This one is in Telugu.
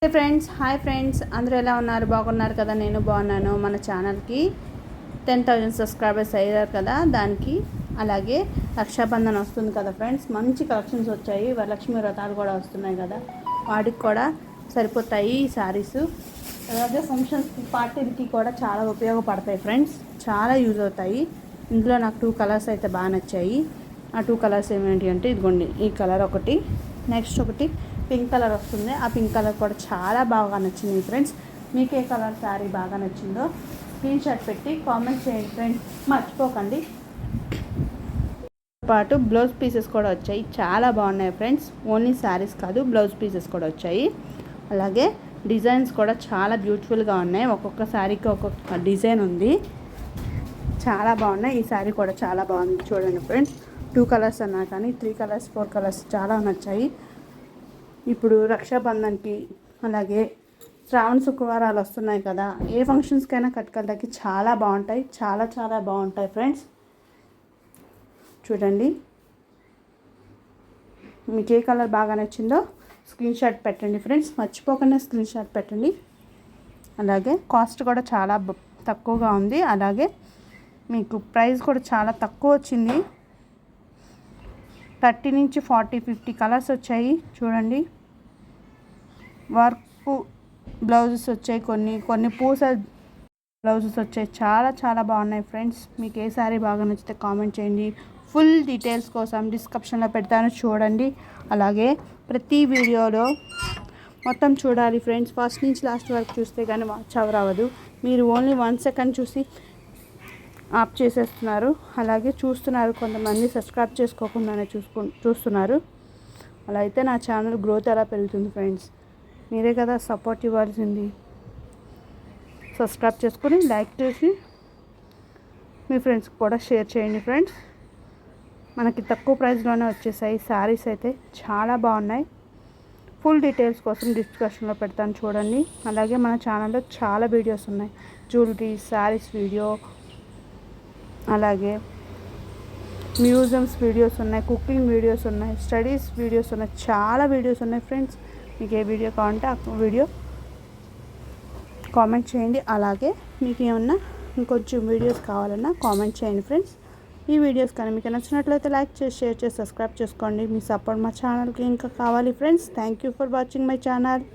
హాయ్ ఫ్రెండ్స్, అందరూ ఎలా ఉన్నారు? బాగున్నారు కదా? నేను బాగున్నాను. మన ఛానల్కి 10,000 సబ్స్క్రైబర్స్ అయ్యారు కదా, దానికి అలాగే రక్షాబంధన్ వస్తుంది కదా ఫ్రెండ్స్, మంచి కలెక్షన్స్ వచ్చాయి. వరలక్ష్మి వ్రతాలు కూడా వస్తున్నాయి కదా, వాటికి కూడా సరిపోతాయి ఈ శారీస్. అలాగే ఫంక్షన్స్కి, పార్టీలకి కూడా చాలా ఉపయోగపడతాయి ఫ్రెండ్స్, చాలా యూజ్ అవుతాయి. ఇందులో నాకు 2 కలర్స్ అయితే బాగా నచ్చాయి. ఆ 2 కలర్స్ ఏమిటి అంటే, ఇదిగోండి ఈ కలర్ ఒకటి, నెక్స్ట్ ఒకటి పింక్ కలర్ వస్తుంది. ఆ పింక్ కలర్ కూడా చాలా బాగా నచ్చింది ఫ్రెండ్స్. మీకు ఏ కలర్ శారీ బాగా నచ్చిందో స్క్రీన్ షాట్ పెట్టి కామెంట్ చేయండి ఫ్రెండ్స్, మర్చిపోకండి. పాటు బ్లౌజ్ పీసెస్ కూడా వచ్చాయి, చాలా బాగున్నాయి ఫ్రెండ్స్. ఓన్లీ శారీస్ కాదు, బ్లౌజ్ పీసెస్ కూడా వచ్చాయి. అలాగే డిజైన్స్ కూడా చాలా బ్యూటిఫుల్గా ఉన్నాయి. ఒక్కొక్క శారీకి ఒక్కొక్క డిజైన్ ఉంది, చాలా బాగున్నాయి. ఈ శారీ కూడా చాలా బాగుంది, చూడండి ఫ్రెండ్స్. 2 కలర్స్ అన్నా కానీ 3 కలర్స్ 4 కలర్స్ చాలా నచ్చాయి. ఇప్పుడు రక్షాబంధన్కి, అలాగే శ్రావణ శుక్రవారాలు వస్తున్నాయి కదా, ఏ ఫంక్షన్స్కైనా కట్టుకెళ్ళడానికి చాలా బాగుంటాయి, చాలా చాలా బాగుంటాయి ఫ్రెండ్స్. చూడండి, మీకు ఏ కలర్ బాగా నచ్చిందో స్క్రీన్ షాట్ పెట్టండి ఫ్రెండ్స్, మర్చిపోకుండా స్క్రీన్ షాట్ పెట్టండి. అలాగే కాస్ట్ కూడా చాలా తక్కువగా ఉంది. అలాగే మీకు ప్రైస్ కూడా చాలా తక్కువ వచ్చింది. 30 నుంచి 40, 50 కలర్స్ వచ్చాయి. చూడండి, వర్క్ బ్లౌజెస్ వచ్చాయి, కొన్ని పూస బ్లౌజెస్ వచ్చాయి. చాలా చాలా బాగున్నాయి ఫ్రెండ్స్. మీకు ఏ సారీ బాగా నచ్చితే కామెంట్ చేయండి. ఫుల్ డీటెయిల్స్ కోసం డిస్క్రిప్షన్లో పెడతాను, చూడండి. అలాగే ప్రతి వీడియోలో మొత్తం చూడాలి ఫ్రెండ్స్, ఫస్ట్ నుంచి లాస్ట్ వరకు చూస్తే కానీ వాచ్ అవర్ అవ్వదు. మీరు ఓన్లీ 1 సెకండ్ చూసి ఆఫ్ చేసేస్తున్నారు. అలాగే చూస్తున్నారు కొంతమంది, సబ్స్క్రైబ్ చేసుకోకుండానే చూస్తున్నారు. అలా అయితే నా ఛానల్ గ్రోత్ ఎలా పెరుగుతుంది ఫ్రెండ్స్? మీరే కదా సపోర్ట్ ఇవ్వాల్సింది. సబ్స్క్రైబ్ చేసుకొని లైక్ చేసి మీ ఫ్రెండ్స్కి కూడా షేర్ చేయండి ఫ్రెండ్స్. మనకి తక్కువ ప్రైస్లోనే వచ్చేసాయి శారీస్, అయితే చాలా బాగున్నాయి. ఫుల్ డీటెయిల్స్ కోసం డిస్క్రిప్షన్లో పెడతాను, చూడండి. అలాగే మన ఛానల్లో చాలా వీడియోస్ ఉన్నాయి, జ్యువెలరీ, శారీస్ వీడియో, అలాగే మ్యూజియంస్ వీడియోస్ ఉన్నాయి, కుకింగ్ వీడియోస్ ఉన్నాయి, స్టడీస్ వీడియోస్ ఉన్నాయి, చాలా వీడియోస్ ఉన్నాయి ఫ్రెండ్స్. మీకు ఏ వీడియో కావాలంటే ఆ వీడియో కామెంట్ చేయండి. అలాగే మీకు ఏమన్నా ఇంకొంచెం వీడియోస్ కావాలన్నా కామెంట్ చేయండి ఫ్రెండ్స్. ఈ వీడియోస్ కానీ మీకు నచ్చినట్లయితే లైక్ చేసి, షేర్ చేసి, సబ్స్క్రైబ్ చేసుకోండి. మీ సపోర్ట్ మా ఛానల్కి ఇంకా కావాలి friends. Thank you for watching my channel.